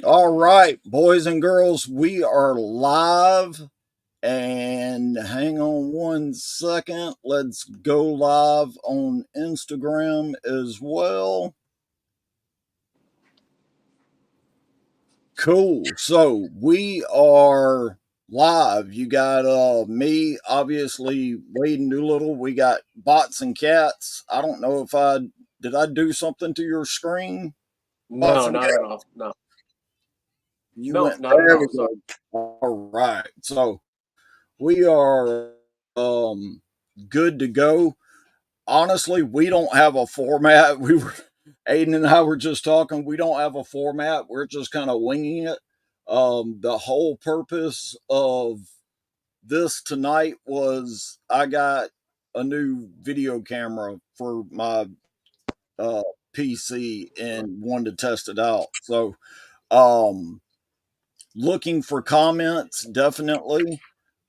All right, boys and girls, we are live. And hang on one second. Let's go live on Instagram as well. Cool. So we are live. You got me, obviously, Wade and Doolittle. We got bots and cats. I don't know if I did I do something to your screen? Bots No, and not at cats. all. No, You no, went not at there we all. Sorry. go. All right. So we are good to go. Honestly, we don't have a format. We were Aiden and I were just talking. We don't have a format. We're just kind of winging it. The whole purpose of this tonight was I got a new video camera for my uh, PC and wanted to test it out. So, um, looking for comments, definitely.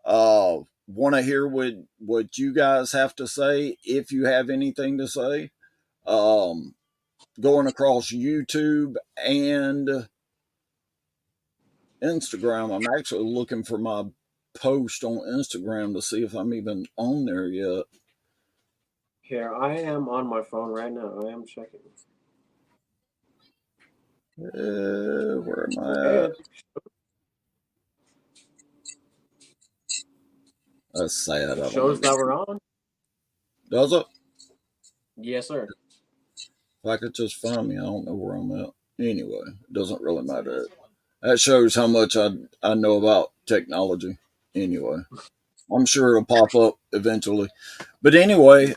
Want to hear what you guys have to say if you have anything to say. Um, Going across YouTube and Instagram. I'm actually looking for my post on Instagram to see if I'm even on there yet. Here, I am on my phone right now. I am checking. Where am I Okay, at? That's sad. it I don't shows even. that we're on. Does it? Yes, sir. If I could just find me, I don't know where I'm at. Anyway, it doesn't really matter. That shows how much I know about technology. Anyway, I'm sure it'll pop up eventually. But anyway,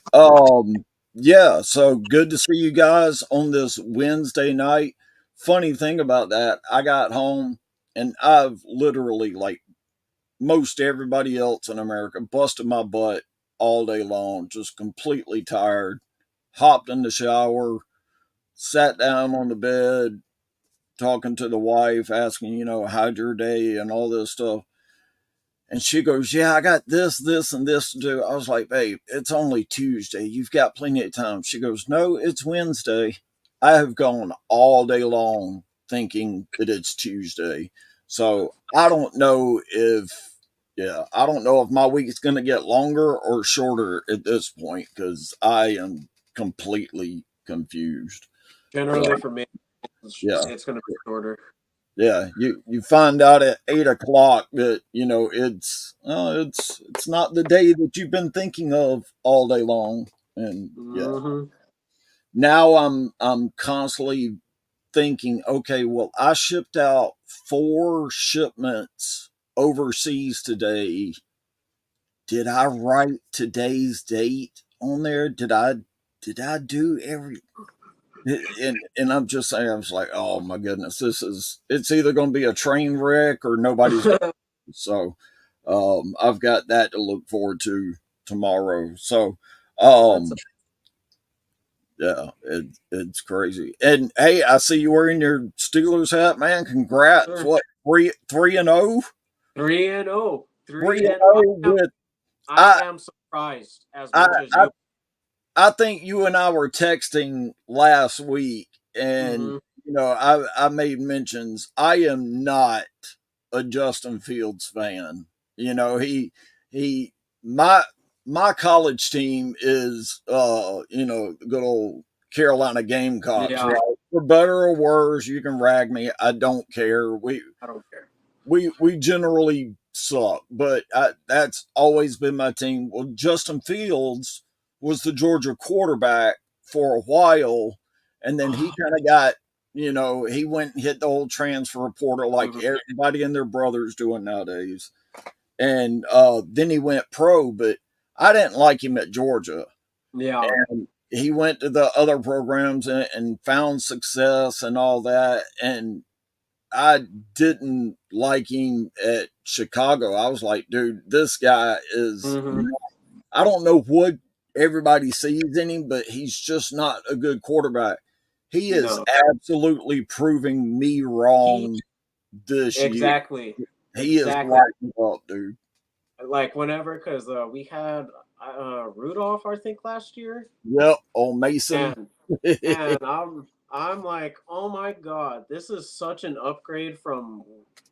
yeah, so good to see you guys on this Wednesday night. Funny thing about that, I got home and I've literally, like most everybody else in America, busted my butt all day long, just completely tired. Hopped in the shower, sat down on the bed, talking to the wife, asking, how'd your day and all this stuff. And she goes, yeah, I got this, and this to do. I was like, babe, it's only Tuesday. You've got plenty of time. She goes, no, it's Wednesday. I have gone all day long thinking that it's Tuesday. So I don't know if my week is going to get longer or shorter at this point because I am completely confused. So, Generally, for me, yeah. it's going to be shorter. Yeah, you find out at 8 o'clock that it's not the day that you've been thinking of all day long, and yeah, Hmm. now I'm constantly thinking, okay, well, I shipped out 4 shipments overseas today. Did I write today's date on there? Did I do every and I'm just saying, I was like, oh my goodness, it's either going to be a train wreck or nobody's going. So, I've got that to look forward to tomorrow. So, That's um, yeah, it's crazy. And hey, I see you wearing your Steelers hat, man. Congrats! sir. What 3-0, 3-0, three three and and zero with I I am surprised as I much as I you. I think you and I were texting last week, and Hmm. I made mentions. I am not a Justin Fields fan. He my my college team is good old Carolina Gamecocks, Yeah, right? For better or worse, you can rag me. I don't care. I don't care. We generally suck, but that's always been my team. Well, Justin Fields was the Georgia quarterback for a while, and then he kind of got, he went and hit the old transfer portal like Mhm. everybody and their brothers doing nowadays, and then he went pro. But I didn't like him at Georgia, Yeah, and he went to the other programs and found success and all that, and I didn't like him at Chicago. I was like, dude, this guy is. hmm I don't know what everybody sees in him, but he's just not a good quarterback. He is no, absolutely proving me he wrong this year. exactly, He is exactly. lighting up, dude. Like whenever, because we had Rudolph, I think, last year, Yep, on Mason. and and I'm like, oh my god, this is such an upgrade from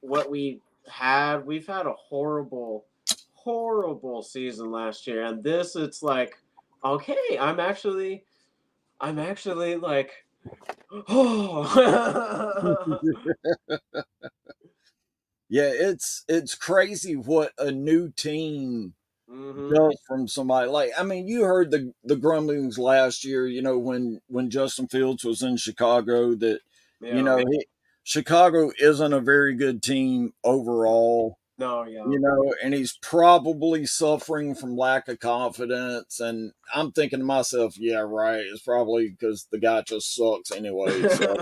what we had. We've had a horrible, horrible season last year, and this it's like, okay, I'm actually like, oh, Yeah, it's crazy what a new team mm-hmm, does from somebody. Like, I mean, you heard the grumblings last year, when Justin Fields was in Chicago, that you yeah, know he, Chicago isn't a very good team overall. no, yeah. And he's probably suffering from lack of confidence. And I'm thinking to myself, yeah, right. It's probably because the guy just sucks anyway. So,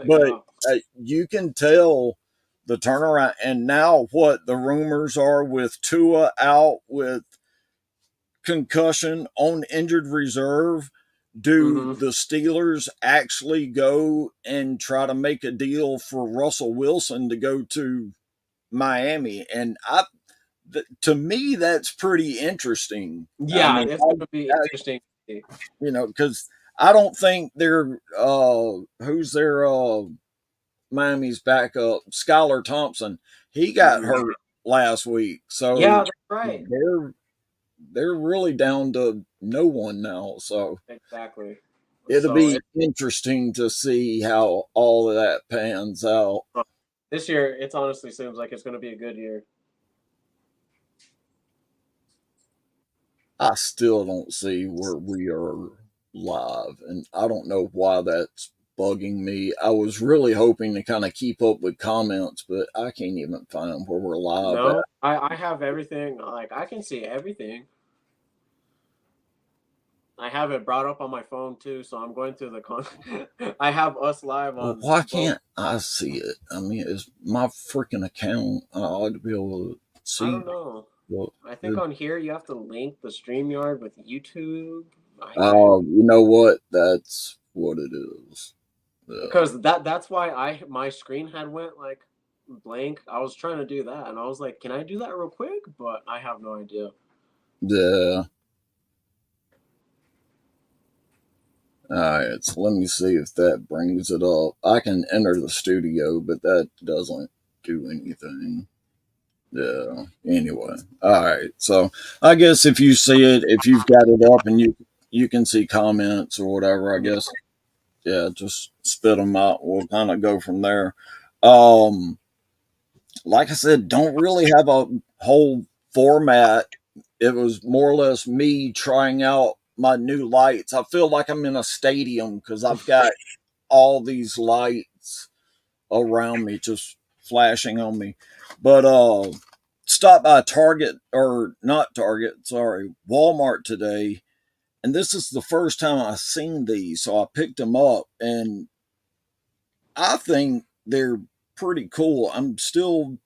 but Yeah. you can tell the turnaround. And now, what the rumors are with Tua out with concussion on injured reserve, do Mm-hmm. the Steelers actually go and try to make a deal for Russell Wilson to go to Miami? And to me, that's pretty interesting. I Yeah, mean, it's gonna be interesting to see. because I don't think they're who's their Miami's backup, Skylar Thompson. He got Mhm. hurt last week, Yeah, so that's right. they're really down to no one now. So Exactly. it'll So be interesting to see how all of that pans out. uh, this year, it honestly seems like it's gonna be a good year. I still don't see where we are live, and I don't know why that's bugging me. I was really hoping to kind of keep up with comments, but I can't even find where we're live at. No, I have everything. Like I can see everything. I have it brought up on my phone too, so I'm going through the con. I have us live Well, on why both. can't I see it? I mean, it's my freaking account. I ought to be able to I see don't know. what. I think on here you have to link the StreamYard with YouTube. I You know what? That's what it is. Yeah. because that's why I my screen had went like blank. I was trying to do that, and I was like, "Can I do that real quick?" But I have no idea. Yeah. All right. So let me see if that brings it up. I can enter the studio, but that doesn't do anything. Yeah. Anyway. All right. So I guess if you see it, if you've got it up and you can see comments or whatever, I Yeah. guess, yeah, just spit them out. We'll kind of go from there. Um, like I said, don't really have a whole format. It was more or less me trying out my new lights. I feel like I'm in a stadium because I've got all these lights around me just flashing on me. But stopped by Target, or not Target, sorry, Walmart today, and this is the first time I've seen these, so I picked them up, and I think they're pretty cool. I'm still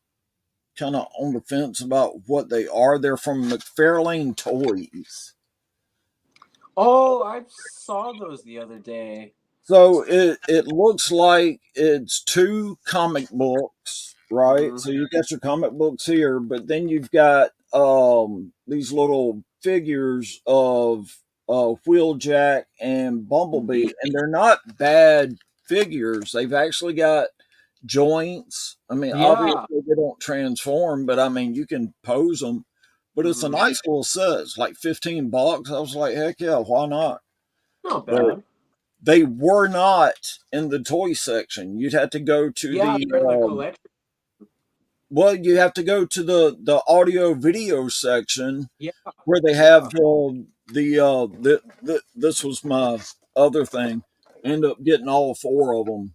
kind of on the fence about what they are. They're from McFarlane Toys. Oh, I saw those the other day. So it looks like it's two comic books, right? Hmm. So you got your comic books here, but then you've got these little figures of Wheeljack and Bumblebee, and they're not bad figures. They've actually got joints. I mean, Yeah. obviously they don't transform, but I mean you can pose them. But it's a Hmm. nice little set. It's like $15. I was like, heck yeah, why not? Not But bad. they were not in the toy section. You'd have to go to Yeah, the they're in the collection. well, you have to go to the audio video section Yeah, where they yeah. have this was my other thing. End up getting all four of them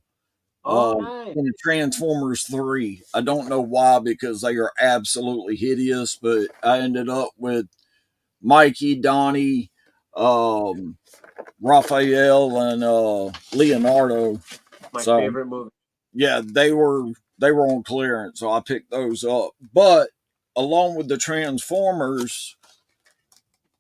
Oh, nice. in Transformers 3. I don't know why, because they are absolutely hideous, but I ended up with Mikey, Donnie, um, Raphael, and Leonardo. My So favorite movie. yeah, they were on clearance, so I picked those up. But along with the Transformers,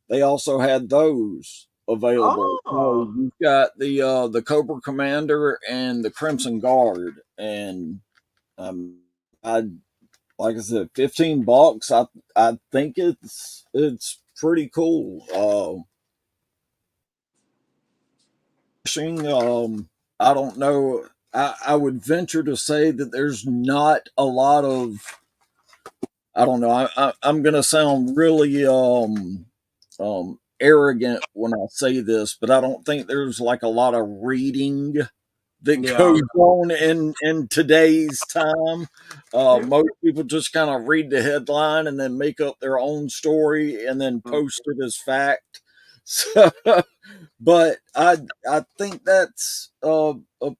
they also had those available. So Oh, you've got the Cobra Commander and the Crimson Guard, and I like I said, $15. I think it's pretty cool. I don't know. I would venture to say that there's not a lot of. I don't know. I'm going to sound really arrogant when I say this, but I don't think there's like a lot of reading that Yeah. goes on in today's time. Most people just kind of read the headline and then make up their own story and then post it as fact. So, but I think that's a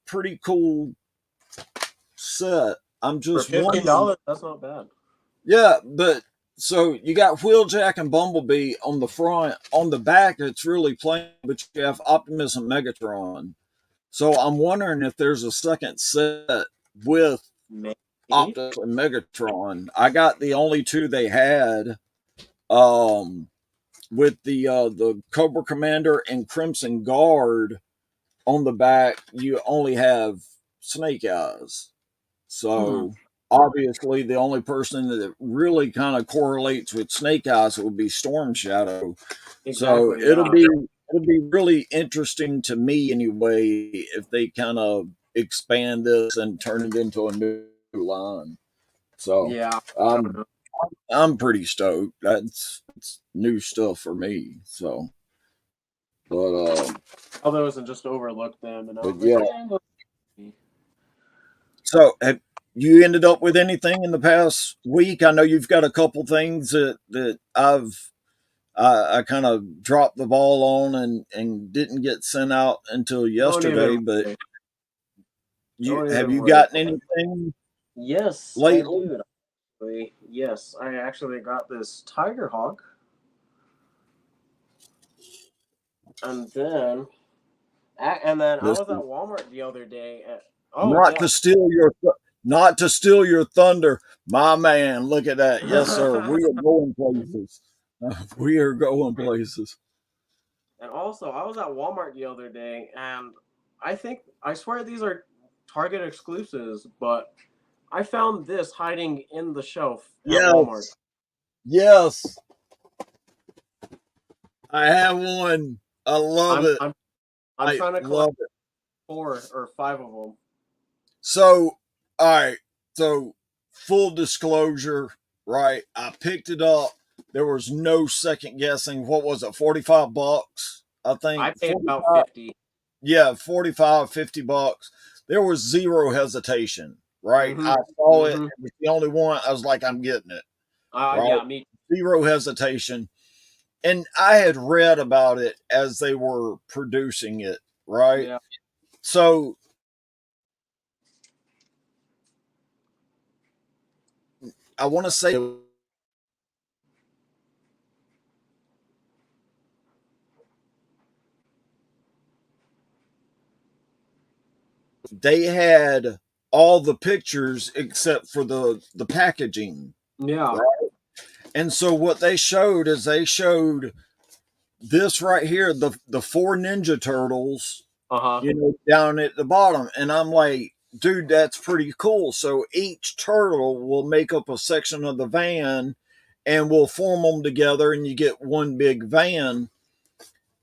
pretty cool set. I'm For just wondering. $15, that's not bad. Yeah, but so you got Wheeljack and Bumblebee on the front. On the back, it's really plain, but you have Optimus and Megatron. So I'm wondering if there's a second set with Maybe. Optimus and Megatron. I got the only two they had. Um, with the Cobra Commander and Crimson Guard on the back, you only have Snake Eyes. Hmm. So obviously, the only person that really kind of correlates with Snake Eyes would be Storm Shadow. So Exactly. Yeah. it'll be really interesting to me anyway if they kind of expand this and turn it into a new line. So Yeah. I don't I'm know. I'm pretty stoked. That's it's new stuff for me. So, but All those and just overlooked them, and I but was like, yeah. yeah. So have you ended up with anything in the past week? I know you've got a couple things that I kind of dropped the ball on and didn't get sent out until Don't yesterday. even But worry. you Don't have even you worry. gotten anything Yes, I lately? do. Actually. Yes, I actually got this Tiger Hawk, and then I This was at is Walmart the other day. Oh not to yes. steal your not to steal your thunder, my man. Look at that, yes sir. We are going places. We are going places. And also, I was at Walmart the other day, and I swear these are Target exclusives, but I found this hiding in the shelf at Walmart. Yes, yes. I have one. I love I'm it. I'm I'm I trying to collect love it. 4 or 5 of them. So, all right. So, full disclosure, right? I picked it up. There was no second guessing. What was it? $45, I I think. paid about 45. 50. Yeah, 45, $50. There was zero hesitation, right? Mm-hmm. I saw it. Mm-hmm. It was the only one. I was like, I'm getting it, right? Yeah, me. Zero hesitation. And I had read about it as they were producing it, right? Yeah. So I want to say they had all the pictures except for the packaging, Yeah. right? And so what they showed is they showed this right here, the four Ninja Turtles, Uh-huh. down at the bottom, and I'm like, dude, that's pretty cool. So each turtle will make up a section of the van, and we'll form them together, and you get one big van.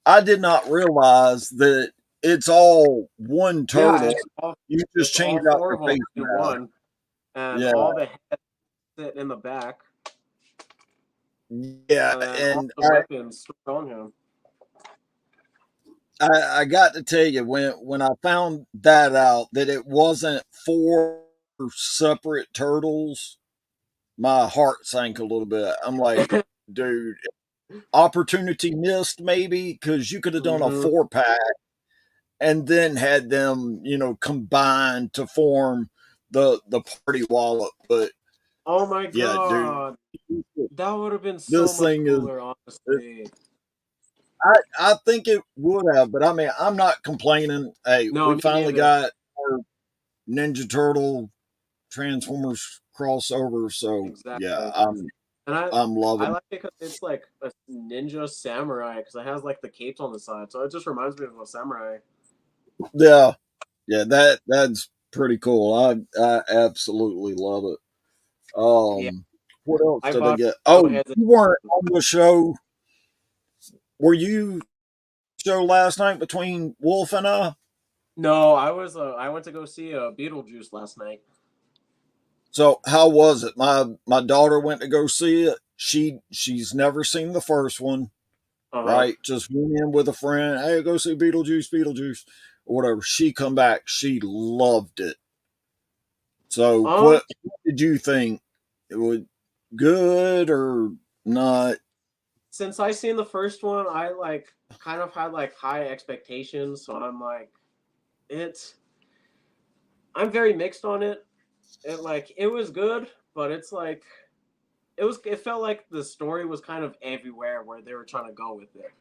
I did not realize that it's all one Yeah, turtle. You just it's change all out four their of them face in mask. one, and Yeah, all the heads sit in the back, yeah, and then all and the weapons stick on him. I got to tell you when I found that out that it wasn't four separate turtles, my heart sank a little bit. I'm like, dude, opportunity missed maybe because you could have done a Hmm. 4-pack and then had them, combined to form the party wallet. But Oh my yeah, dude, god, that would have been so this much thing is. cooler, honestly. I think it would have, but I mean, I'm not complaining. Hey, No, we me finally neither. got our Ninja Turtle Transformers crossover, so yeah, Exactly. I'm And I'm I loving. like it because it's like a ninja samurai because it has like the capes on the side, so it just reminds me of a samurai. Yeah, yeah, that's pretty cool. I absolutely love it. Yeah, What else I did I bought get? Oh, no you hesitation. weren't on the show. Were you show last night between Wolf and I? No, I went to go see Beetlejuice last night. So how was it? My daughter went to go see it. She's never seen the first one, Uh huh. right? Just went in with a friend. Hey, go see Beetlejuice, Beetlejuice, or whatever. She come back. She loved it. So Um, what did you think? It was good or not? since I seen the first one, I like kind of had like high expectations, so I'm like, it's. I'm very mixed on it. It was good, but it's like it felt like the story was kind of everywhere where they were trying to go with it.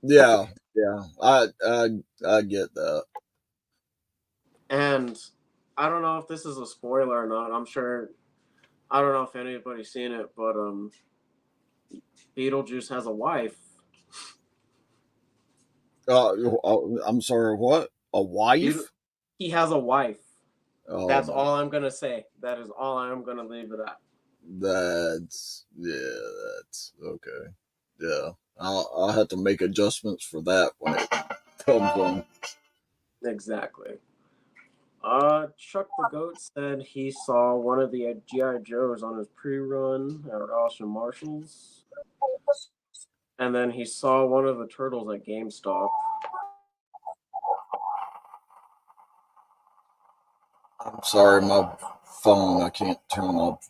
Yeah, yeah. I get that. And I don't know if this is a spoiler or not. I'm sure I don't know if anybody's seen it, but Beetlejuice has a wife. I'm sorry. What? A Beetle, wife? he has a wife. Oh That's my! all I'm gonna say. That is all I'm gonna leave it at. That's yeah. That's okay. Yeah, I'll have to make adjustments for that when it comes on. Exactly. Chuck the Goat said he saw one of the GI Joes on his pre-run at Austin Marshalls, and then he saw one of the turtles at GameStop. I'm sorry, my phone. I can't turn off.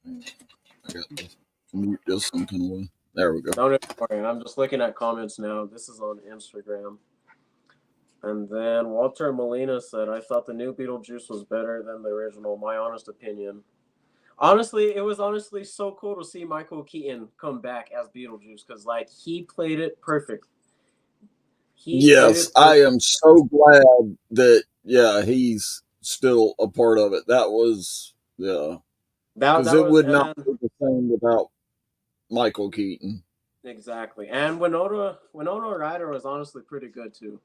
I got to mute this some kind of way. There we go. Don't worry, I'm just looking at comments now. This is on Instagram. And then Walter Molina said, I thought the new Beetlejuice was better than the original, my honest opinion. Honestly, it was honestly so cool to see Michael Keaton come back as Beetlejuice because, like, he played it perfect. He played Yes, it I perfect. am so glad that yeah he's still a part of it. That was yeah because That it was, would not and be the same without Michael Keaton. exactly. And Winona Ryder was honestly pretty good too.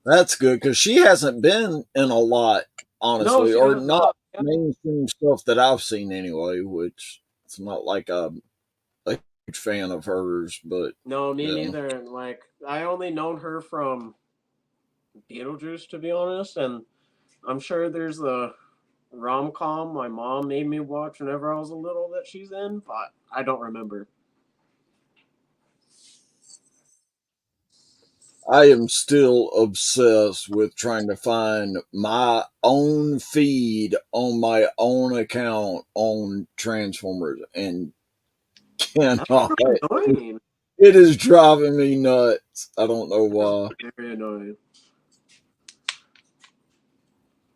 That's good because she hasn't been in a lot, No, honestly, she or has not not. Yeah. mainstream stuff that I've seen anyway. Which it's not like I'm a huge fan of hers, but No, me yeah, neither. Like, I only known her from Beetlejuice, to be honest, and I'm sure there's a rom com my mom made me watch whenever I was a little that she's in, but I don't remember. I am still obsessed with trying to find my own feed on my own account on Transformers and That's cannot. really annoying. It is driving me nuts. I don't know That is why. very annoying.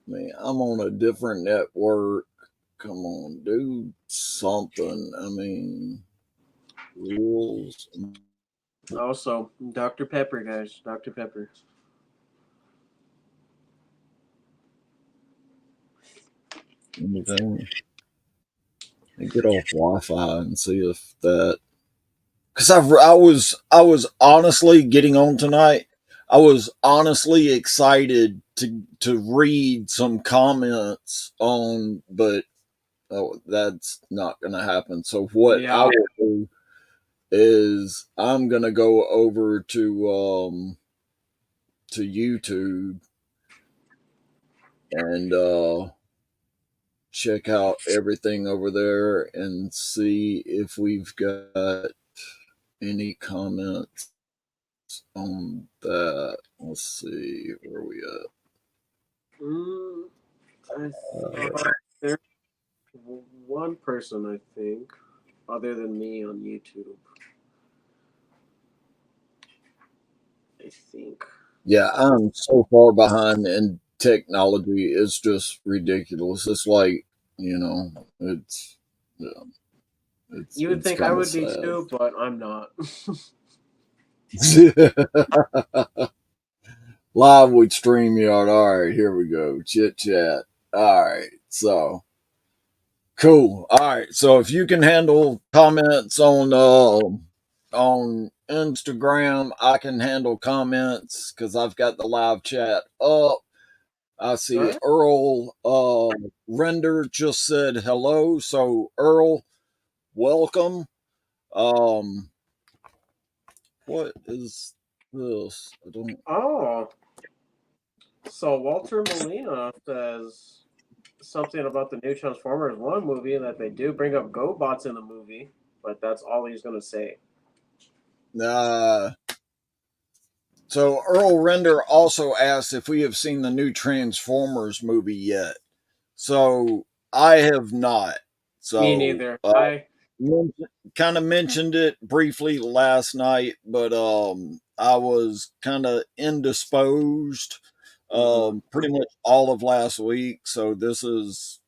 Man, I'm on a different network. Come on, do something. I mean, rules. Also, Dr. Pepper, guys. Dr. Pepper. Anything. Get off Wi-Fi and see if that. Because I was honestly getting on tonight. I was honestly excited to read some comments on, but oh, that's not going to happen. So what I Yeah. will do is I'm going to go over to YouTube and check out everything over there and see if we've got any comments on that. Let's see where we at. Mm, I Uh, thought there's one person, I think, other than me on YouTube. I think. yeah, I'm so far behind in technology. It's just ridiculous. It's like it's yeah, it's You would it's think I kind of would be sad. too, but I'm not. Live with StreamYard. All right, here we go. Chit chat. All right, so cool. All right, so if you can handle comments on Instagram, I can handle comments because I've got the live chat up. I All see right. Earl Render just said hello. So Earl, welcome. Um, what is? this? I don't. Oh, so Walter Molina says something about the new Transformers 1 movie that they do bring up GoBots in the movie, but that's all he's going to say. Uh, so Earl Render also asked if we have seen the new Transformers movie yet. So I have not. Me So neither. I kind of mentioned it briefly last night, but I was kind of indisposed mhm. pretty much all of last week. So this is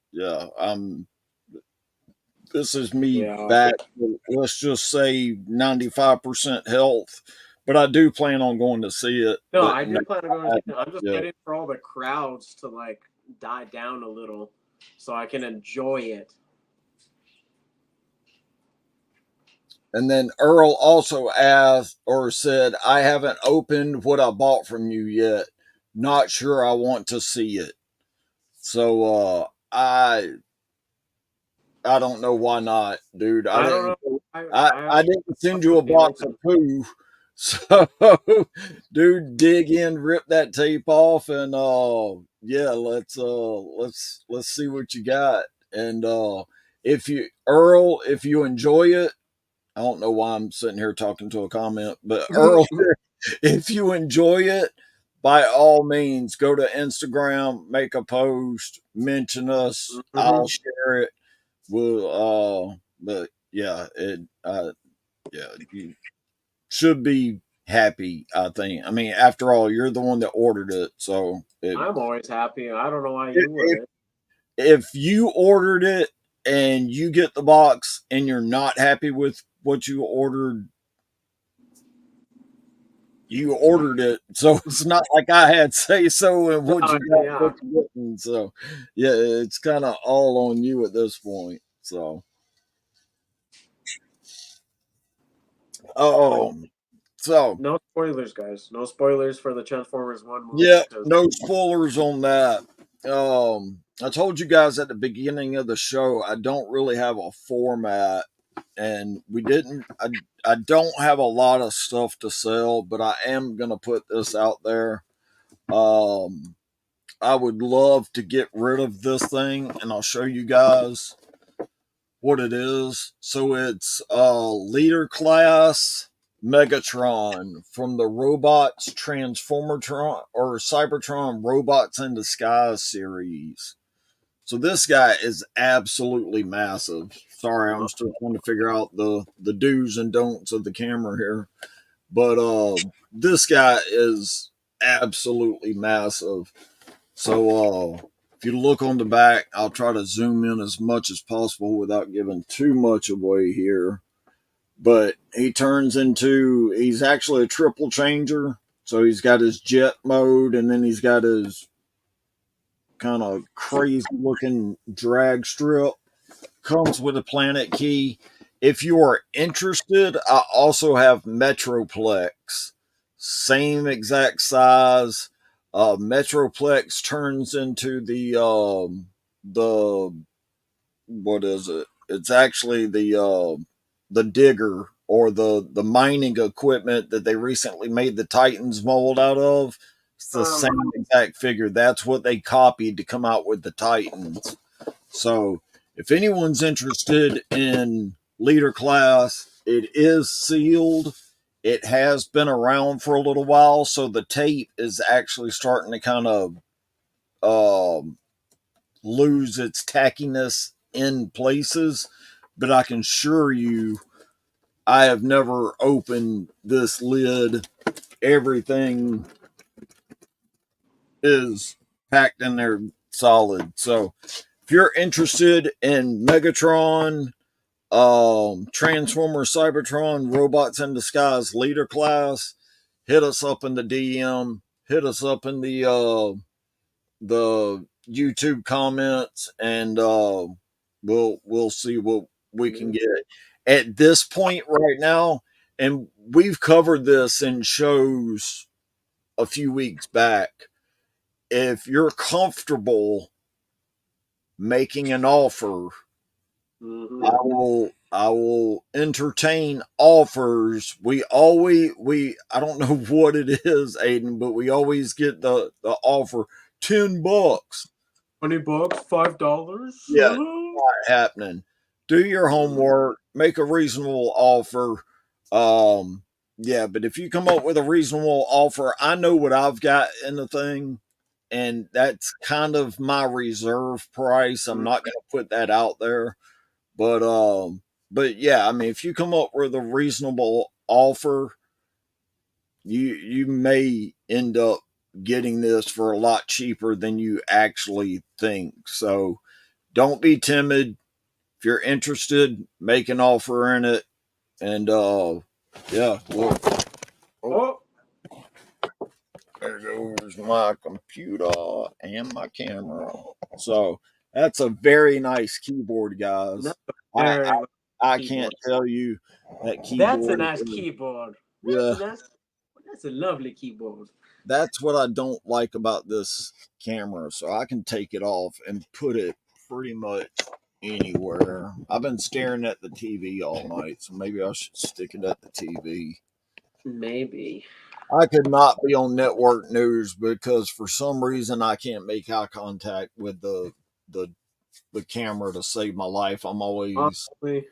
me Yeah. back. Let's just say 95% health, but I do plan on going to see it. No, But I no, do plan on going to I see it. haven't I'm just yet. waiting for all the crowds to like die down a little so I can enjoy it. And then Earl also asked or said, I haven't opened what I bought from you yet. Not sure I want to see it. So I don't know why not, dude. I don't know. I I didn't send you a would be box of open. poo. So dude, dig in, rip that tape off, and yeah, let's see what you got. And if you Earl, if you enjoy it, I don't know why I'm sitting here talking to a comment, but Earl, if you enjoy it, by all means, go to Instagram, make a post, mention us. I'll hmm share it. We'll, but yeah, yeah, you should be happy. I think. I mean, after all, you're the one that ordered it, so I'm always happy. I don't know why you if wouldn't. if you ordered it and you get the box and you're not happy with what you ordered it, so it's not like I had say so in what No, you got, what yeah. you didn't. So, yeah, it's kind of all on you at this point. So, um, so No spoilers, guys. No spoilers for the Transformers 1 movie yeah, because no spoilers on that. I told you guys at the beginning of the show I don't really have a format, and we didn't. I don't have a lot of stuff to sell, but I am gonna put this out there. Um, I would love to get rid of this thing, and I'll show you guys what it is. So it's leader class Megatron from the Robots Transformertron or Cybertron Robots in Disguise series. So this guy is absolutely massive. Sorry, I'm still trying to figure out the do's and don'ts of the camera here, but this guy is absolutely massive. So if you look on the back, I'll try to zoom in as much as possible without giving too much away here. But he's actually a triple changer. So he's got his jet mode, and then he's got his kind of crazy looking drag strip. Comes with a planet key. If you are interested, I also have Metroplex. Same exact size. Metroplex turns into the what is it? It's actually the digger or the mining equipment that they recently made the Titans mold out of. It's the um, same exact figure. That's what they copied to come out with the Titans. So if anyone's interested in leader class, it is sealed. It has been around for a little while, so the tape is actually starting to kind of um, lose its tackiness in places. But I can assure you, I have never opened this lid. Everything is packed in there solid. So if you're interested in Megatron, Transformer Cybertron Robots in Disguise Leader Class, hit us up in the DM, hit us up in the YouTube comments, and we'll see what we can get at this point right now. And we've covered this in shows a few weeks back. If you're comfortable making an offer, mhm. I will I will entertain offers. We I don't know what it is, Aiden, but we always get the offer $10. $20, $5. Yeah, not happening. Do your homework, make a reasonable offer. Um, yeah, but if you come up with a reasonable offer, I know what I've got in the thing, and that's kind of my reserve price. I'm not going to put that out there, but but yeah, I mean, if you come up with a reasonable offer, you may end up getting this for a lot cheaper than you actually think. So don't be timid. If you're interested, make an offer in it. And yeah, look. Oh, Oh, there goes my computer and my camera. So that's a very nice keyboard, that's guys. a I very nice I can't keyboard. tell you that That's a keyboard. nice keyboard. That's Yeah, a nice. That's a lovely keyboard. that's what I don't like about this camera. So I can take it off and put it pretty much anywhere. I've been staring at the TV all night, so maybe I should stick it at the TV. Maybe. I could not be on network news because for some reason I can't make eye contact with the the camera to save my life. I'm always Honestly,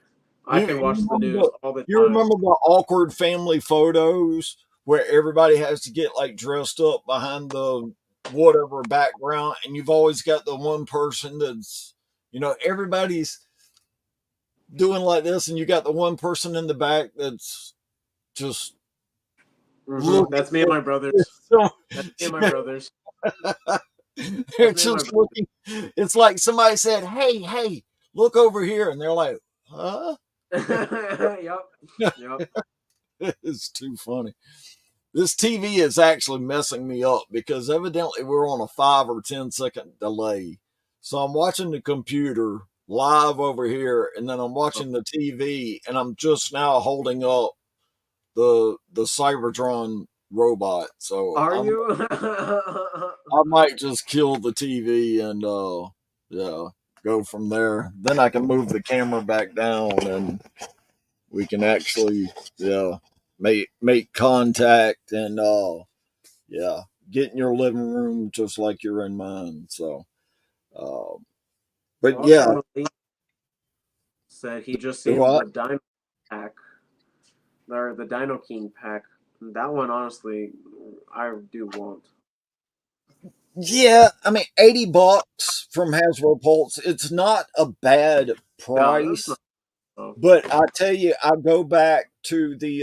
I can watch the news all the you time. remember the awkward family photos where everybody has to get like dressed up behind the whatever background, and you've always got the one person that's everybody's doing like this, and you got the one person in the back that's just looking. That's me and my brothers. So, That's me and my brothers. they're That's me and my just looking. It's like somebody said, "Hey, look over here," and they're like, "Huh?" brothers. Yep. Yep. It's too funny. This TV is actually messing me up because evidently we're on a 5 or 10 second delay. So I'm watching the computer live over here, and then I'm watching the TV, and I'm just now holding up the Cybertron robot. So Are you? I might just kill the TV and yeah, go from there. Then I can move the camera back down, and we can actually yeah make contact and yeah, get in your living room just like you're in mine. So, uh, but yeah, Also, Malik said he just seen what? the Dino pack, or the Dino King pack. That one, honestly, I do want. Yeah, I mean, $80 from Hasbro Pulse. It's not a bad No, that's price, not. So. but I tell you, I go back to the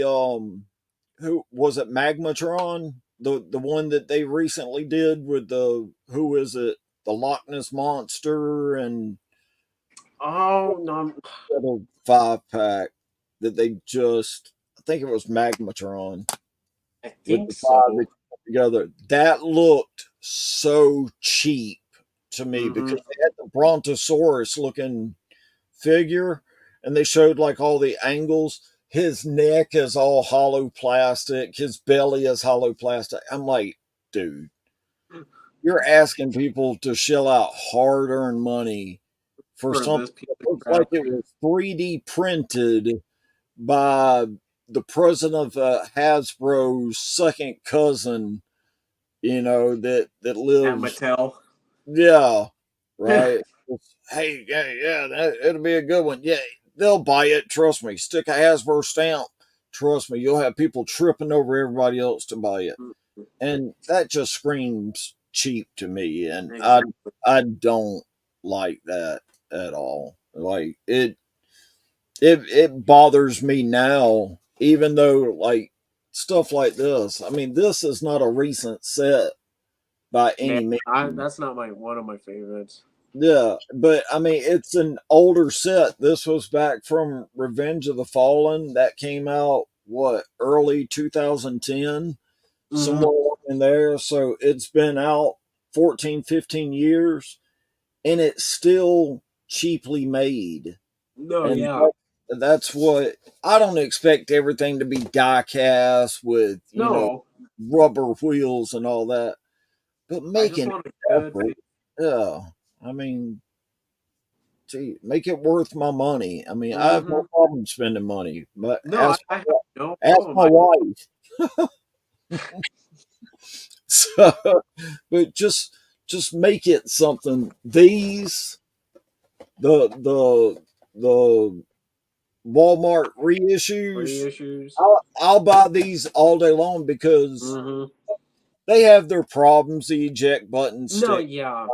who was it, Magmatron, the one that they recently did with the who is it, the Loch Ness monster and Oh no, little 5 pack that they just, I think it was Magmatron I with think the five that so. put together. That looked so cheap to me Mm-hmm. because they had the Brontosaurus looking figure and they showed like all the angles. His neck is all hollow plastic, his belly is hollow plastic. I'm like, dude, you're asking people to shell out hard earned money for For something this piece that of looks like crap. it was 3D printed by the president of Hasbro's second cousin, that At lives, Mattel. yeah, right. Hey, yeah, it'll be a good one. Yeah, they'll buy it. Trust me. Stick a Hasbro stamp. Trust me, you'll have people tripping over everybody else to buy it, and that just screams cheap to me. And Exactly. I don't like that at all. Like it bothers me now, even though like stuff like this. I mean, this is not a recent set by Yeah, any means. that's not my one of my favorites. Yeah, but I mean, it's an older set. This was back from Revenge of the Fallen that came out what, early 2010, Mm-hmm. somewhere in there. So it's been out 14, 15 years, and it's still cheaply made. No, And yeah. that's what I don't expect everything to be die cast with, No, rubber wheels and all that, but I just making want a an good. effort. Yeah, I mean, See, make it worth my money. I mean, I have no Mm-hmm. problem spending money, but No, I have no ask problem. my wife. So, but just make it something. These the Walmart reissues. Reissues. I'll buy these all day long because Mm-hmm. they have their problems, the eject button No, stick yeah,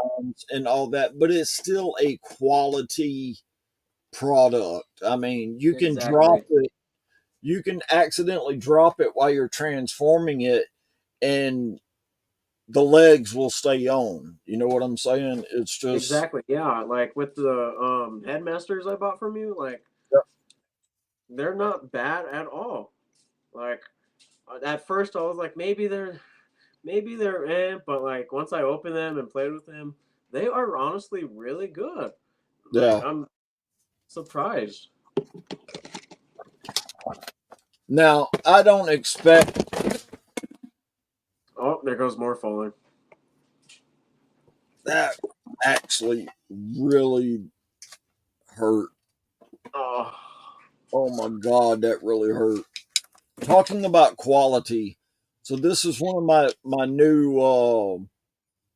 and all that, but it's still a quality product. I mean, you can drop exactly. it, you can accidentally drop it while you're transforming it, and the legs will stay on. You know what I'm saying? It's just, Exactly. Yeah. Like with the headmasters I bought from you, like they're not bad at all. Like at first I was like maybe they're but like once I opened them and played with them, they are honestly really good. Like yeah. I'm surprised. Now, I don't expect Oh, there goes more falling. that actually really hurt. Oh, Oh my God, that really hurt. Talking about quality. So this is one of my new phone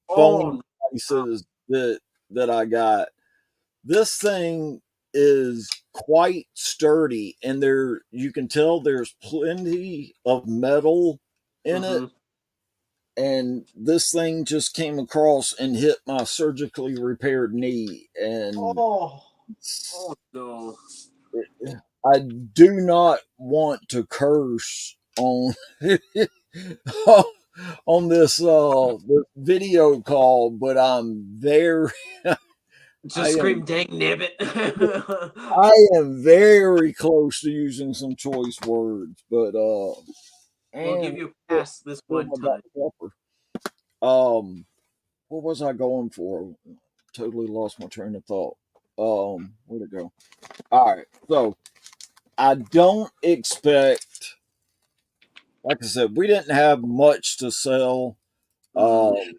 oh, no. devices that I got. This thing is quite sturdy, and there you can tell there's plenty of metal in it. Mm-hmm. And this thing just came across and hit my surgically repaired knee, and Oh, oh no. I do not want to curse on this video call, but I'm very I Just am scream dang nibbit. I am very close to using some choice words, but We'll and give you a pass this fill one my time. Dr. Pepper. What was I going for? Totally lost my train of thought. Where'd it go? All right, so I don't expect, like I said, we didn't have much to sell. Mm-hmm.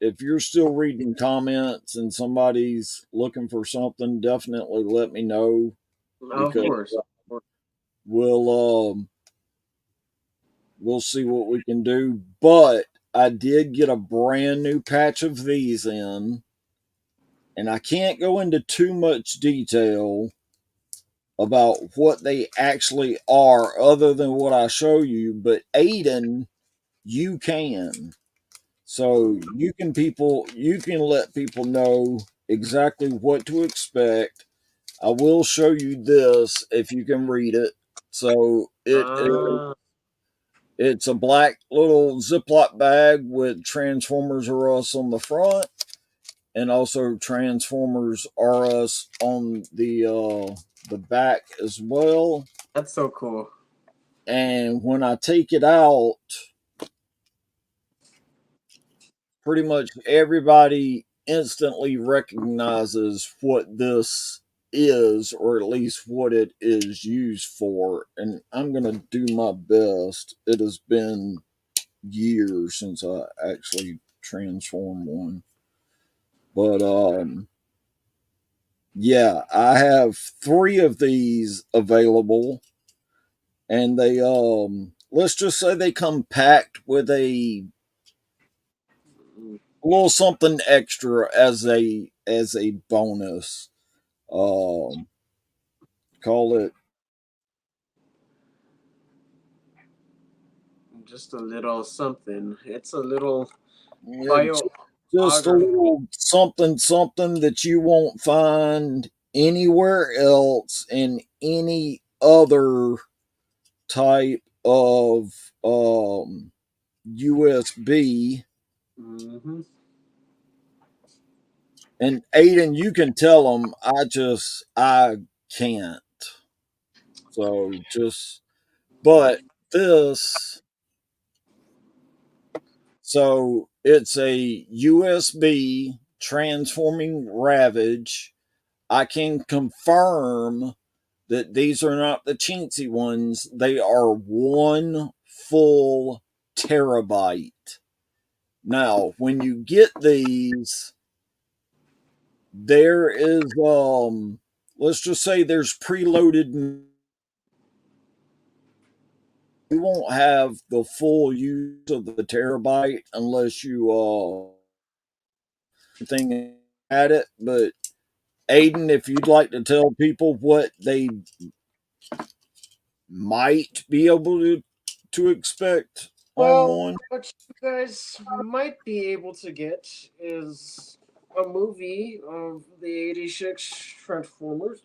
If you're still reading comments and somebody's looking for something, definitely let me know Of because course. Of course. we'll we'll see what we can do. But I did get a brand new patch of these in, and I can't go into too much detail about what they actually are other than what I show you, but Aiden, you can. So you can let people know exactly what to expect. I will show you this if you can read it. So Ah, it's a black little Ziploc bag with Transformers R Us on the front, and also Transformers R Us on the back as well. that's so cool. And when I take it out, pretty much everybody instantly recognizes what this is, or at least what it is used for. And I'm going to do my best. It has been years since I actually transformed one. But yeah, I have three of these available, and they let's just say they come packed with a Mm, little something extra as a bonus. Um, call it just a little something. It's a little yeah, just a biography. little something something that you won't find anywhere else in any other type of USB. Mm-hmm. And Aiden, you can tell them I can't. So just but this so it's a USB transforming Ravage. I can confirm that these are not the chintzy ones. They are one full terabyte. Now, when you get these, there is let's just say there's preloaded. You won't have the full use of the terabyte unless you thing at it. But Aiden, if you'd like to tell people what they might be able to expect on Well, one. what you guys might be able to get is a movie of the '86 Transformers.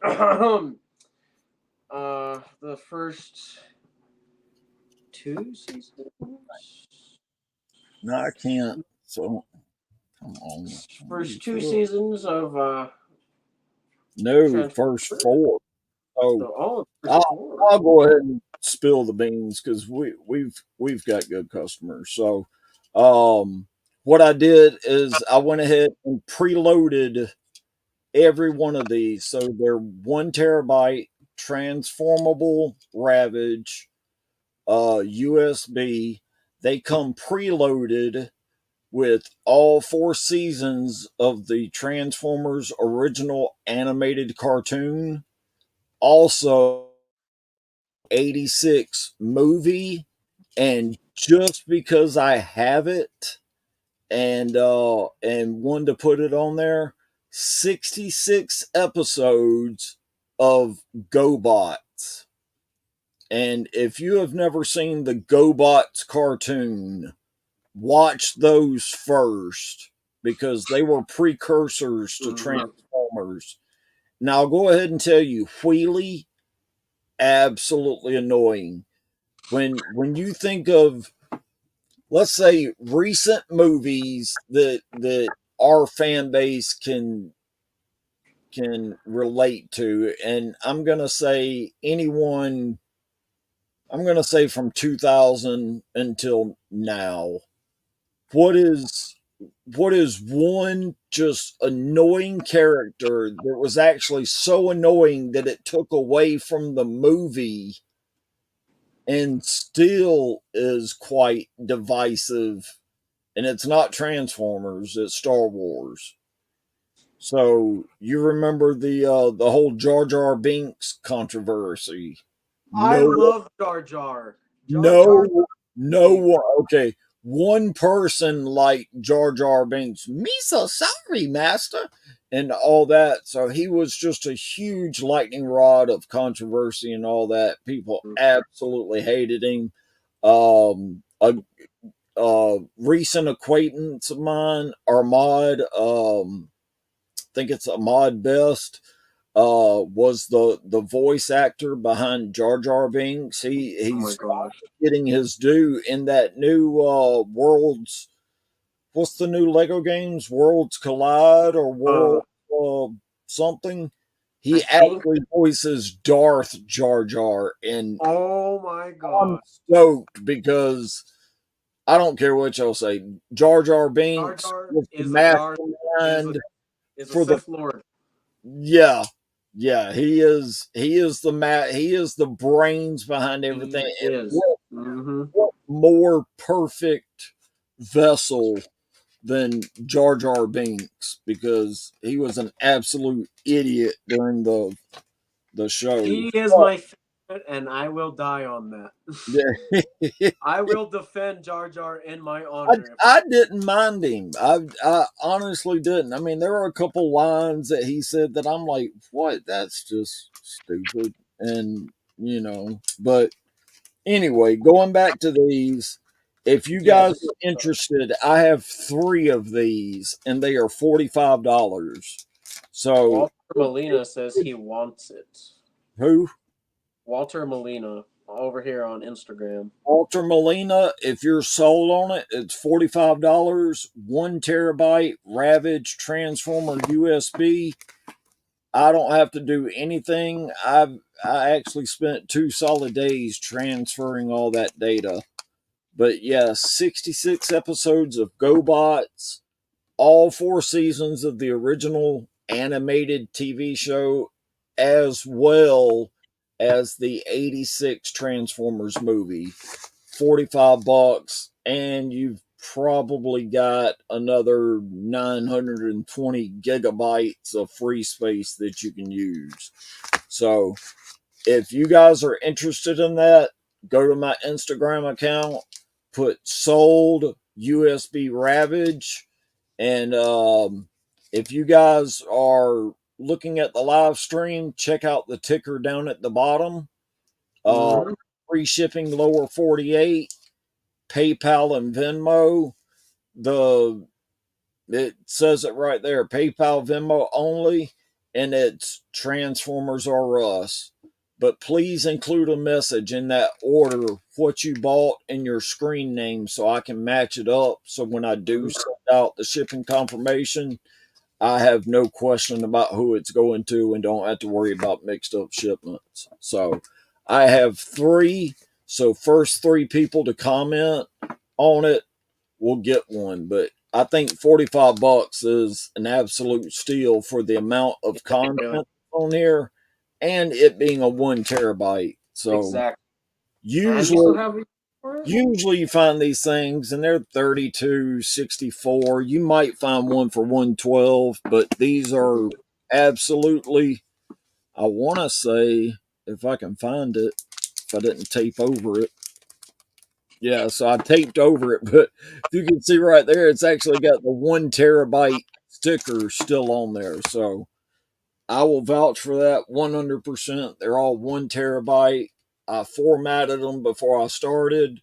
The first two seasons. No, I can't. So come on. First two seasons of No, first Transformers. four. So First I'll, four. I'll go ahead and spill the beans because we've got good customers. So what I did is I went ahead and preloaded every one of these. So they're 1 terabyte transformable Ravage USB. They come preloaded with all 4 seasons of the Transformers original animated cartoon. Also, 86 movie. And just because I have it and wanted to put it on there, 66 episodes of GoBots. And if you have never seen the GoBots cartoon, watch those first because they were precursors to Mm-hmm. Transformers. Now, I'll go ahead and tell you, Wheelie, absolutely annoying. When you think of, let's say, recent movies that our fan base can relate to, and I'm gonna say from 2000 until now, what is one just annoying character that was actually so annoying that it took away from the movie and still is quite divisive? And it's not Transformers, it's Star Wars. So you remember the whole Jar Jar Binks controversy? I No, love Jar Jar. Jar Jar. no, no one. Okay, one person like Jar Jar Binks. Me so sorry, Master, and all that. So he was just a huge lightning rod of controversy and all that. People absolutely hated him. A recent acquaintance of mine, Armad, I think it's Ahmad Best, was the voice actor behind Jar Jar Binks. Oh my He's gosh. getting his due in that new Worlds. What's the new Lego games? Worlds Collide or Uh, World something? I He think. actually voices Darth Jar Jar, and Oh my I'm god. stoked because I don't care what y'all say. Jar Jar Jar Binks Jar was the is a Darth. mastermind Is a for the Sith Lord. yeah, yeah. He is the brains behind everything. He And is. Mm-hmm. what more perfect vessel than Jar Jar Binks because he was an absolute idiot during the show. He is my favorite, and I will die on that. Yeah. I will defend Jar Jar in my I, honor. If I didn't mind him. I honestly didn't. I mean, there were a couple lines that he said that I'm like, what? That's just stupid. And, but anyway, going back to these, if you guys yes, are interested, I have 3 of these and they are $45. So, Walter Molina says he wants it. who? Walter Molina over here on Instagram. Walter Molina, if you're sold on it, it's $45, 1 terabyte Ravage Transformer USB. I don't have to do anything. I actually spent 2 solid days transferring all that data. But yeah, 66 episodes of GoBots, all 4 seasons of the original animated TV show, as well as the 86 Transformers movie. $45, and you've probably got another 920 gigabytes of free space that you can use. So if you guys are interested in that, go to my Instagram account, put sold USB Ravage, and if you guys are looking at the live stream, check out the ticker down at the bottom. Uh, Mm-hmm. Free shipping lower 48, PayPal and Venmo. The It says it right there, PayPal, Venmo only, and it's Transformers R Us. But please include a message in that order what you bought and your screen name so I can match it up. So when I do send out the shipping confirmation, I have no question about who it's going to and don't have to worry about mixed up shipments. So I have three. So first three people to comment on it will get one. But I think $45 is an absolute steal for the amount of Yeah, content on here and it being a 1 terabyte. So exactly. And you still usually have it for it? usually you find these things and they're 32, 64. You might find one for 112, but these are absolutely, I want to say, if I can find it, if I didn't tape over it. Yeah, so I taped over it, but if you can see right there, it's actually got the 1 terabyte sticker still on there. So I will vouch for that 100%. They're all 1 terabyte. I formatted them before I started,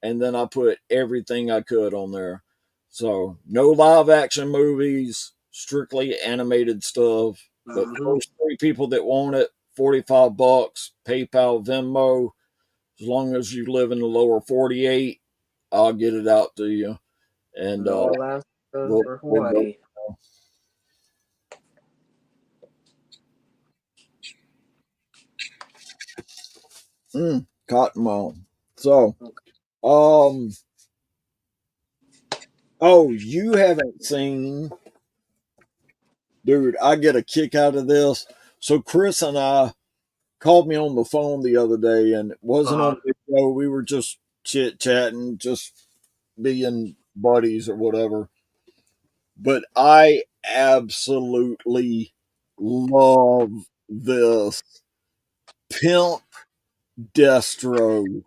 and then I put everything I could on there. So no live action movies, strictly animated stuff. But Mm-hmm. first three people that want it, $45, PayPal, Venmo. As long as you live in the lower 48, I'll get it out to you. And And all that's done for we'll go. Hawaii. Cottonmouth. So, Okay. um, oh, you haven't seen, dude, I get a kick out of this. So, Chris and I called me on the phone the other day, and it wasn't on Uh-huh. video. We were just chit chatting, just being buddies or whatever. But I absolutely love this Pimp Destro.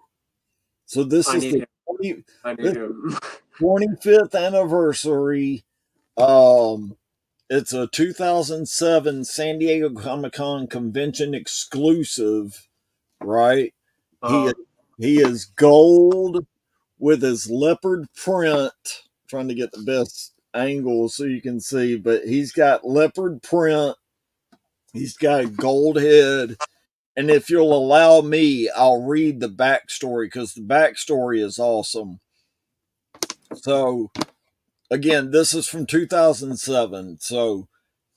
So this I is need the him. 20, I need this him. 25th anniversary. Um, it's a 2007 San Diego Comic Con convention exclusive, right? He Uh, is, he is gold with his leopard print. Trying to get the best angle so you can see, but he's got leopard print. He's got a gold head. And if you'll allow me, I'll read the backstory because the backstory is awesome. So, again, this is from 2007. So,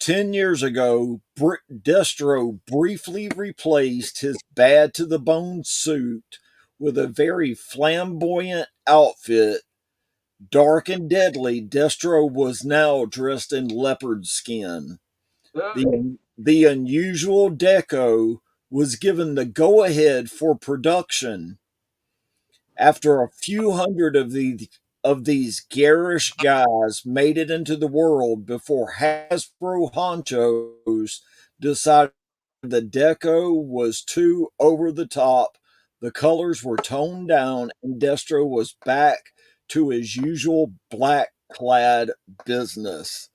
10 years ago, Destro briefly replaced his bad to the bone suit with a very flamboyant outfit. Dark and deadly, Destro was now dressed in leopard skin. The unusual deco was given the go ahead for production after a few hundred of these garish guys made it into the world before Hasbro honchos decided the deco was too over the top, the colors were toned down, and Destro was back to his usual black clad business.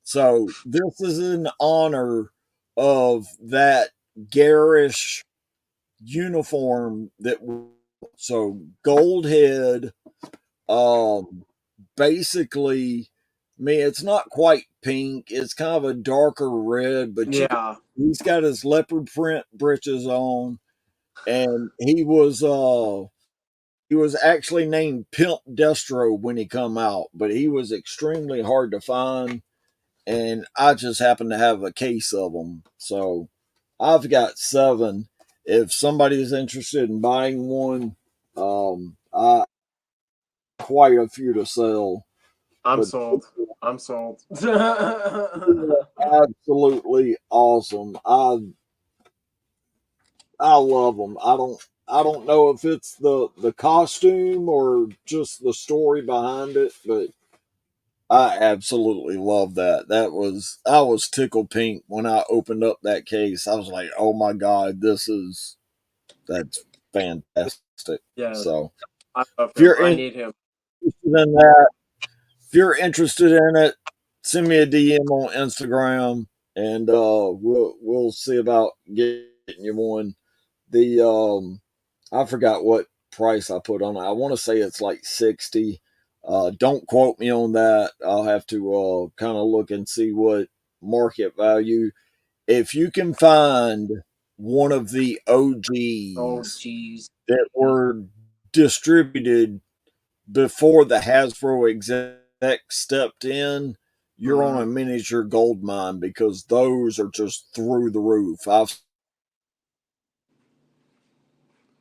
So this is in honor of that garish uniform that, so gold head, um basically, me, it's not quite pink, it's kind of a darker red, but you can, yeah. he's got his leopard print breeches on, and he was actually named Pimp Destro when he come out, but he was extremely hard to find, and I just happen to have a case of them. So I've got seven. If somebody is interested in buying one, I quite a few to sell, I'm but sold. I'm sold. absolutely awesome. I love them. I don't. I don't know if it's the costume or just the story behind it, but I absolutely love that. I was tickled pink when I opened up that case. I was like, "Oh my god, that's fantastic." Yeah, So, I love if him. you're I interested need him. in that, if you're interested in it, send me a DM on Instagram, and we'll see about getting you one. The I forgot what price I put on it. I want to say it's like 60. Don't quote me on that. I'll have to kind of look and see what market value. If you can find one of the Oh, OGs jeez. that were distributed before the Hasbro exec stepped in, you're on Mm, a miniature gold mine because those are just through the roof. I've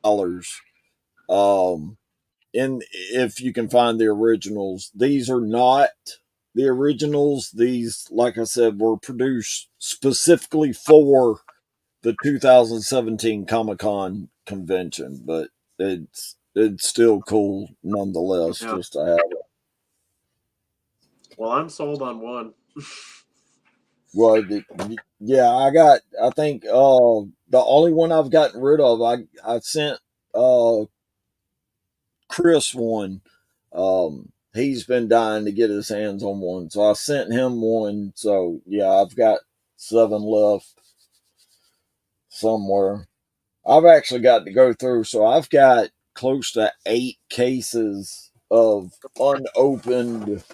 dollars. Um, and if you can find the originals, these are not the originals. These, like I said, were produced specifically for the 2017 Comic Con convention, but it's still cool nonetheless yeah. just to have it. Well, I'm sold on one. Well, yeah, I think the only one I've gotten rid of, I sent uh Chris one. He's been dying to get his hands on one, so I sent him one. So yeah, I've got seven left somewhere. I've actually got to go through, so I've got close to 8 cases of unopened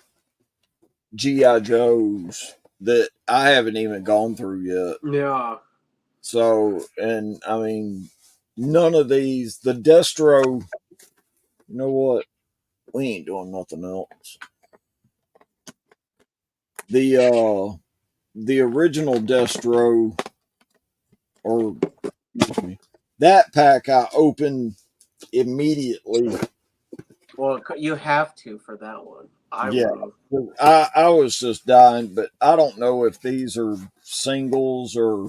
GI Joes that I haven't even gone through yet. Yeah. So, and I mean, none of these. The Destro, you know what? We ain't doing nothing else. The the original Destro, or excuse me, that pack I opened immediately. Well, you have to for that one. I Yeah, would have. I was just dying, but I don't know if these are singles or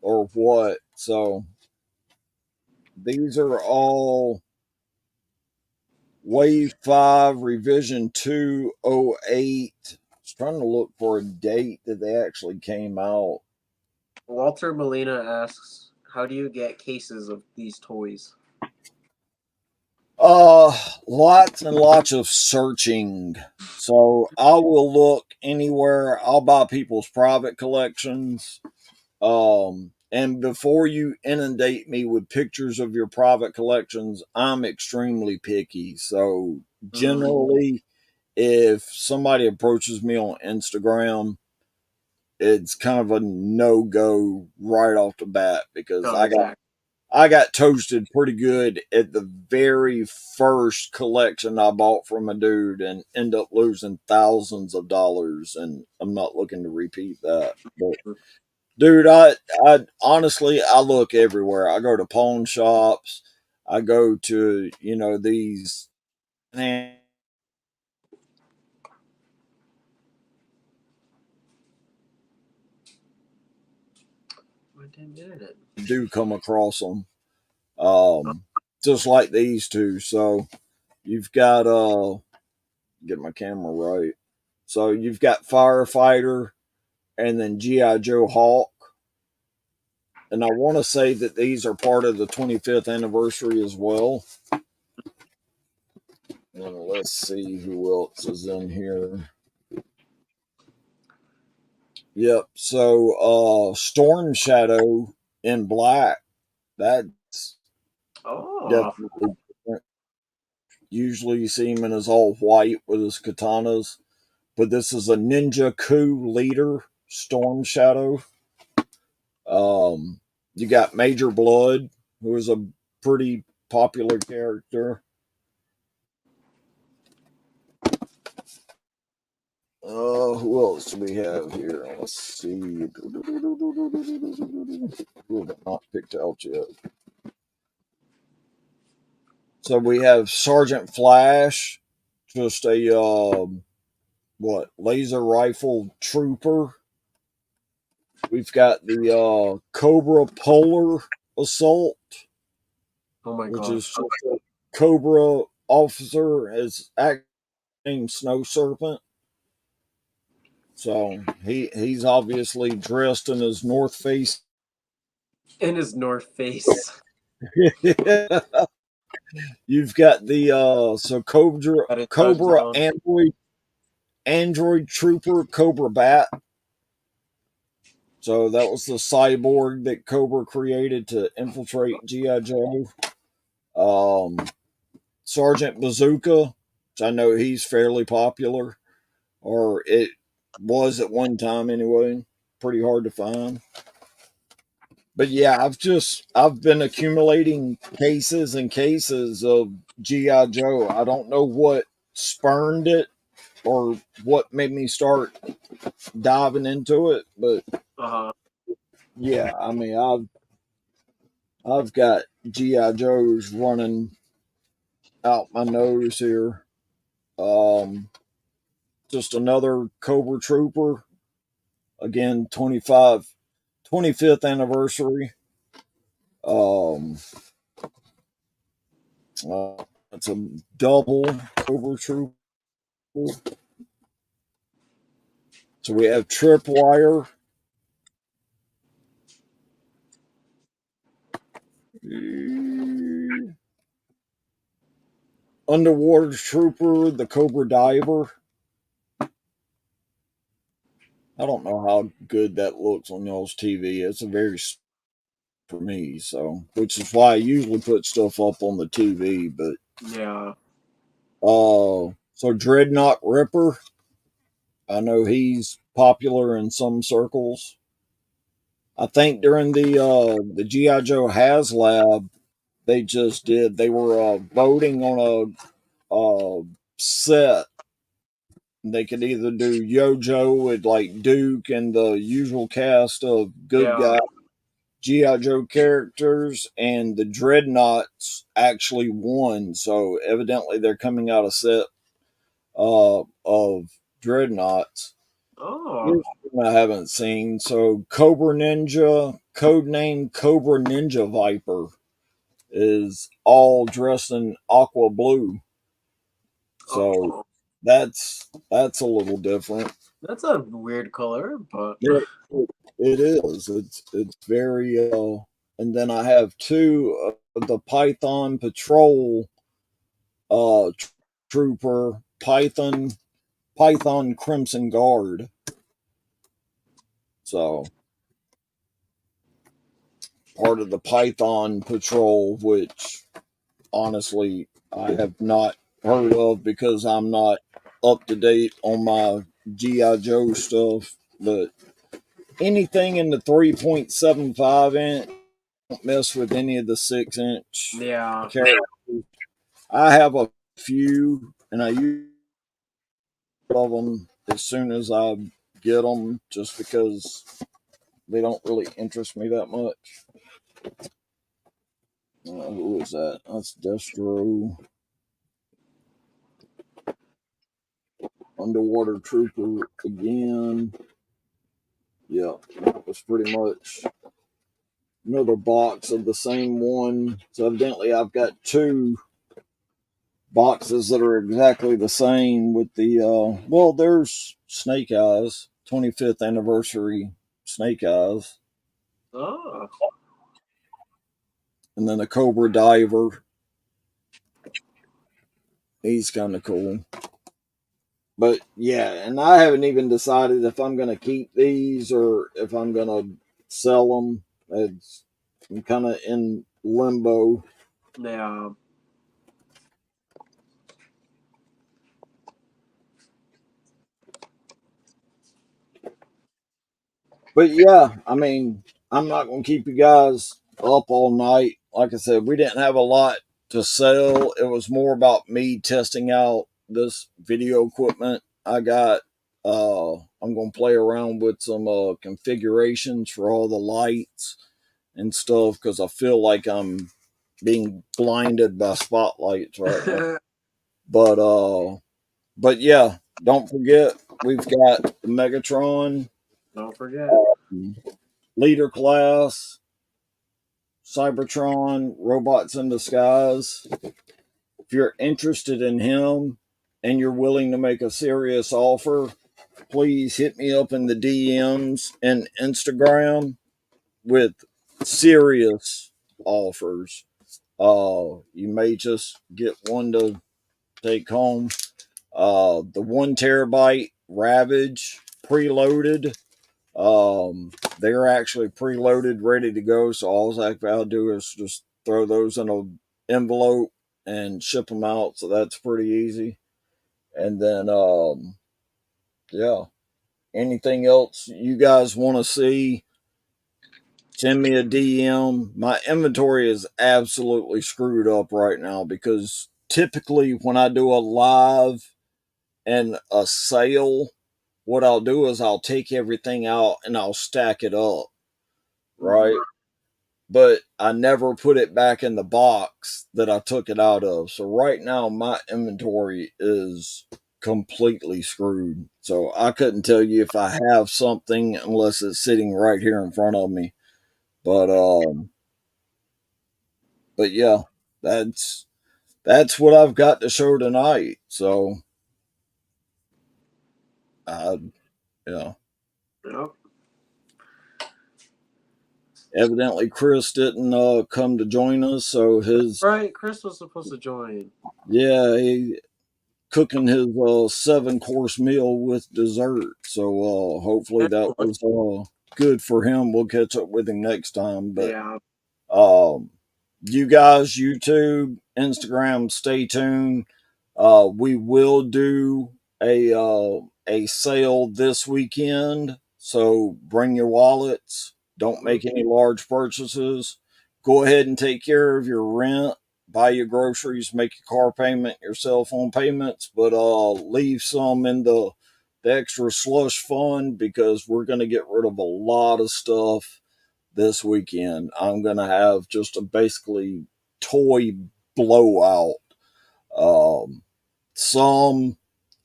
what. So these are all Wave 5 Revision 208. I was trying to look for a date that they actually came out. Walter Molina asks, "How do you get cases of these toys?" Uh, Lots and lots of searching. So I will look anywhere. I'll buy people's private collections. And before you inundate me with pictures of your private collections, I'm extremely picky. So Mm, generally, if somebody approaches me on Instagram, it's kind of a no go right off the bat because no, exactly. I got toasted pretty good at the very first collection I bought from a dude and end up losing thousands of dollars, and I'm not looking to repeat that. But dude, I honestly I look everywhere. I go to pawn shops. I go to these I didn't get it. do come across them, um, just like these two. So you've got get my camera right. So you've got Firefighter and then GI Joe Hawk, and I want to say that these are part of the 25th anniversary as well. And let's see who else is in here. Yep. So Storm Shadow in black. That's Oh, definitely different. Usually you see him in his all white with his katanas, but this is a ninja coup leader, Storm Shadow. You got Major Blood, who is a pretty popular character. Who else do we have here? Let's see. Who have I not picked out yet? So we have Sergeant Flash, just a what laser rifle trooper. We've got the Cobra Polar Assault. Oh my which is gosh. just a Cobra officer, is actually named Snow Serpent. So he's obviously dressed in his North Face. In his North Face. You've got the so At his Cobra touchdown. Android Trooper Cobra Bat. So that was the cyborg that Cobra created to infiltrate GI Joe. Um, Sergeant Bazooka, which I know he's fairly popular, or it was at one time anyway. Pretty hard to find. But yeah, I've been accumulating cases and cases of GI Joe. I don't know what spurned it or what made me start diving into it, but Uh-huh. yeah, I mean I've got GI Joes running out my nose here. Um, just another Cobra Trooper again, 25th anniversary. Um, it's a double Cobra Trooper. So we have Tripwire, Underwater Trooper, the Cobra Diver. I don't know how good that looks on y'all's TV. It's a very for me, so which is why I usually put stuff up on the TV. But Yeah. so Dreadnought Ripper, I know he's popular in some circles. I think during the GI Joe Has Lab, they were voting on a set. They could either do Yojo with like Duke and the usual cast of good Yeah. guy GI Joe characters, and the Dreadnoughts actually won. So evidently they're coming out a set of Dreadnoughts. Oh. Here's one I haven't seen. So Cobra Ninja, codename Cobra Ninja Viper, is all dressed in aqua blue. So Oh. that's a little different. That's a weird color, but Yeah, it is. It's very and then I have two of the Python Patrol uh trooper Python Crimson Guard. So part of the Python Patrol, which honestly I have not heard of because I'm not up to date on my GI Joe stuff. But anything in the 3.75 inch, don't mess with any of the 6 inch yeah. characters. I have a few, and I use of them as soon as I get them, just because they don't really interest me that much. Who is that? That's Destro, Underwater Trooper again. Yeah, that was pretty much another box of the same one. So evidently, I've got two boxes that are exactly the same with the well, there's Snake Eyes, 25th anniversary Snake Eyes, Oh. and then a Cobra Diver. He's kind of cool. But yeah, and I haven't even decided if I'm going to keep these or if I'm going to sell them. I'm kind of in limbo. Yeah. But yeah, I mean, I'm not going to keep you guys up all night. Like I said, we didn't have a lot to sell. It was more about me testing out this video equipment I got. I'm going to play around with some configurations for all the lights and stuff because I feel like I'm being blinded by spotlights right now. But yeah, don't forget we've got the Megatron Don't forget. leader class, Cybertron, Robots in Disguise. If you're interested in him and you're willing to make a serious offer, please hit me up in the DMs and Instagram with serious offers. You may just get one to take home. The 1 terabyte Ravage preloaded. They're actually preloaded, ready to go. So all I gotta do is just throw those in an envelope and ship them out. So that's pretty easy. And then, yeah, anything else you guys want to see, send me a DM. My inventory is absolutely screwed up right now because typically when I do a live and a sale, what I'll do is I'll take everything out and I'll stack it up, Mm-hmm. right? But I never put it back in the box that I took it out of. So right now my inventory is completely screwed. So I couldn't tell you if I have something unless it's sitting right here in front of me. But but yeah, that's that's what I've got to show tonight. So uh yeah. Yep. Evidently Chris didn't come to join us, so his Right, Chris was supposed to join. yeah, he cooking his 7 course meal with dessert. So hopefully that Excellent. was good for him. We'll catch up with him next time. But Yeah. um, you guys, YouTube, Instagram, stay tuned. We will do a sale this weekend, so bring your wallets. Don't Mhm. make any large purchases. Go ahead and take care of your rent, buy your groceries, make your car payment, your cell phone payments, but leave some in the extra slush fund because we're going to get rid of a lot of stuff this weekend. I'm going to have just a basically toy blowout. Um, some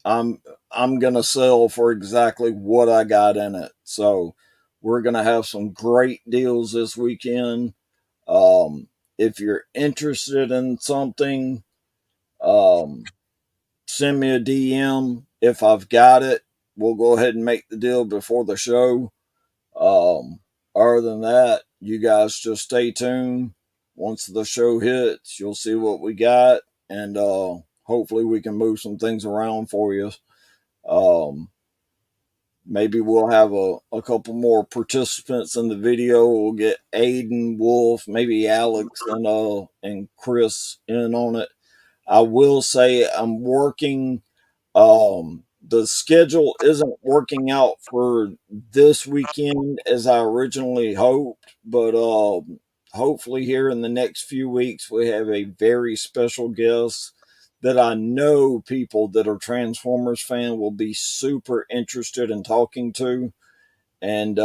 I'm I'm going to sell for exactly what I got in it. So we're going to have some great deals this weekend. Um, if you're interested in something, um, send me a DM. If I've got it, we'll go ahead and make the deal before the show. Um, Other than that, you guys just stay tuned. Once the show hits, you'll see what we got, and hopefully we can move some things around for you. Um, Maybe we'll have a couple more participants in the video. We'll get Aiden, Wolf, maybe Alex and Chris in on it. I will say I'm working. The schedule isn't working out for this weekend as I originally hoped, but hopefully here in the next few weeks we have a very special guest that I know people that are Transformers fan will be super interested in talking to, and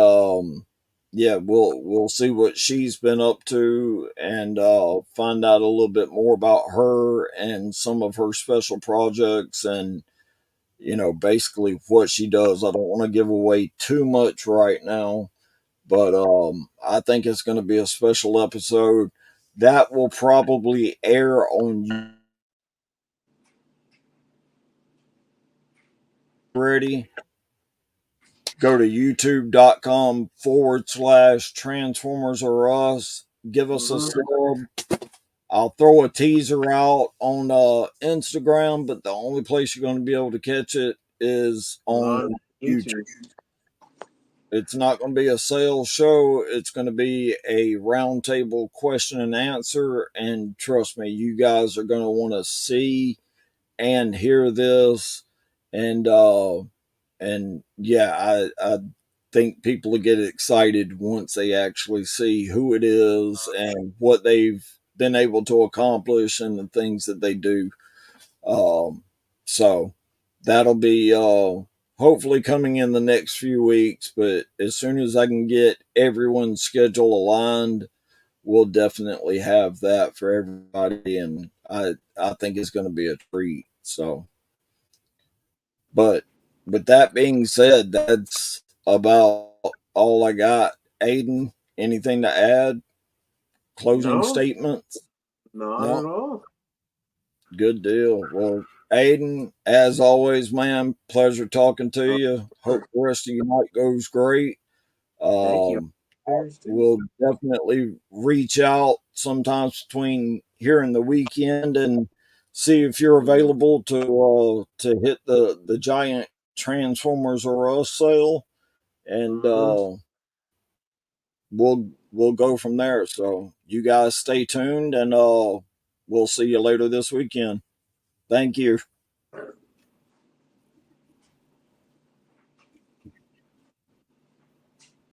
yeah, we'll see what she's been up to and find out a little bit more about her and some of her special projects and basically what she does. I don't want to give away too much right now, but I think it's going to be a special episode that will probably air on ready. Go to youtube.com/Transformers or Us. Give us a Mhm. sub. I'll throw a teaser out on Instagram, but the only place you're going to be able to catch it is on On YouTube. YouTube. It's not going to be a sales show. It's going to be a roundtable question and answer. And trust me, you guys are going to want to see and hear this. And yeah, I think people will get excited once they actually see who it is and what they've been able to accomplish and the things that they do. So that'll be hopefully coming in the next few weeks. But as soon as I can get everyone's schedule aligned, we'll definitely have that for everybody. And I think it's going to be a treat. So, but with that being said, that's about all I got. Aiden, anything to add? closing No, statements? not at No? all. Good deal. Well, Aiden, as always, man, pleasure talking to you. Hope the rest of your night goes great. Thank you. Um, Yours too. we'll definitely reach out sometimes between here and the weekend and see if you're Mm-hmm. available to hit the giant Transformers or Us sale, and Mm-hmm. we'll go from there. So you guys stay tuned, and we'll see you later this weekend. Thank you.